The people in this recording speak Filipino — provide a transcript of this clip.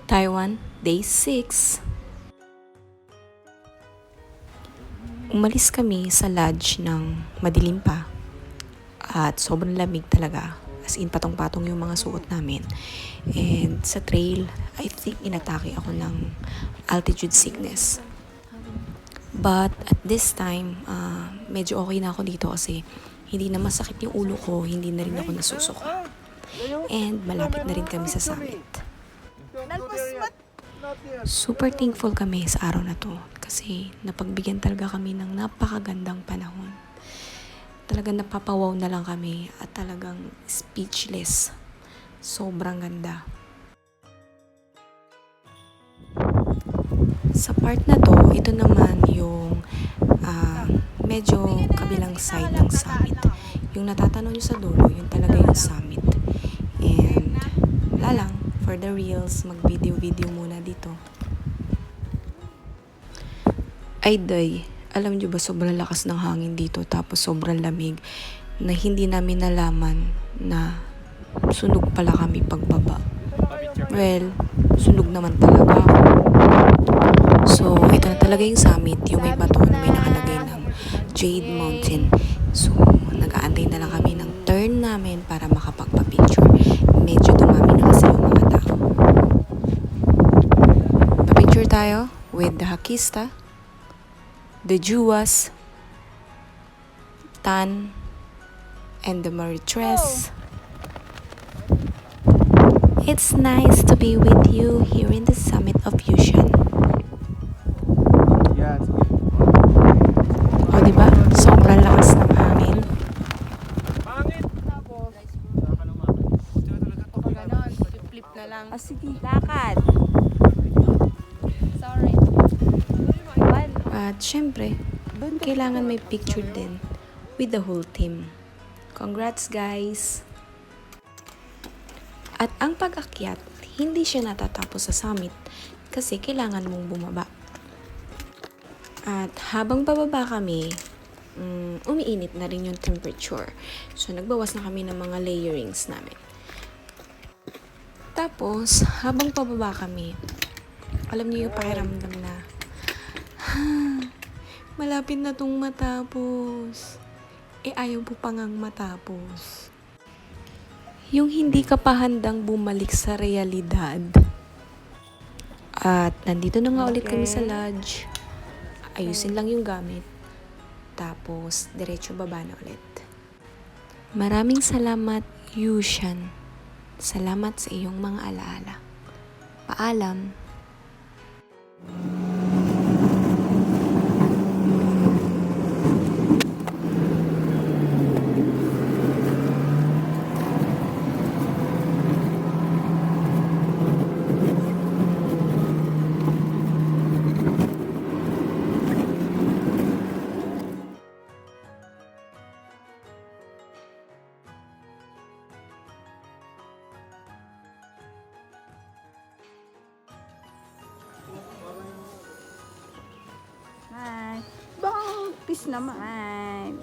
Taiwan, Day 6. Umalis kami sa lodge ng madilim pa at sobrang lamig talaga. As in, patong-patong yung mga suot namin. And sa trail, I think inatake ako ng altitude sickness. But at this time, medyo okay na ako dito kasi hindi na masakit yung ulo ko, hindi na rin ako nasusuka. And malapit na rin kami sa summit. Super thankful kami sa araw na to kasi napagbigyan talaga kami ng napakagandang panahon. Talagang napapawaw na lang kami at talagang speechless. Sobrang ganda. Sa part na to, ito naman yung medyo kabilang side ng summit. Yung natatanaw nyo sa dulo, yun talaga yung summit. And wala lang, for the reels, mag-video muna dito. Ay day, alam nyo ba sobrang lakas ng hangin dito tapos sobrang lamig na hindi namin nalaman na sunog pala kami pagbaba. Well, sunog naman talaga ako. So, ito na talaga yung summit, yung may bato na may nakalagay ng Jade Mountain. So, nag-aantay na lang kami ng turn namin para makapagpa-picture. Medyo dumami na kasi yung mga tao. Pa-picture tayo with the Hakista, the Juwas, Tan, and the Maritres. It's nice to be with you here in the summit of Yushan. O diba? Sobrang lakas ng hangin. Flip na lang. Sige. Lakad. Sorry. At syempre, kailangan may picture din with the whole team. Congrats guys! At ang pag-akyat, hindi siya natatapos sa summit kasi kailangan mong bumaba. At habang bababa kami, umiinit na rin yung temperature. So nagbawas na kami ng mga layerings namin. Tapos, habang pababa kami, alam niyo yung pakiramdam na, malapit na tong matapos. Ayaw po pangang matapos. Yung hindi ka pa handang bumalik sa realidad. At nandito na nga ulit kami sa lodge. Ayusin lang yung gamit. Tapos, diretso baba na ulit. Maraming salamat, Yushan. Salamat sa iyong mga alaala. Paalam. Hi. Bang, peace naman.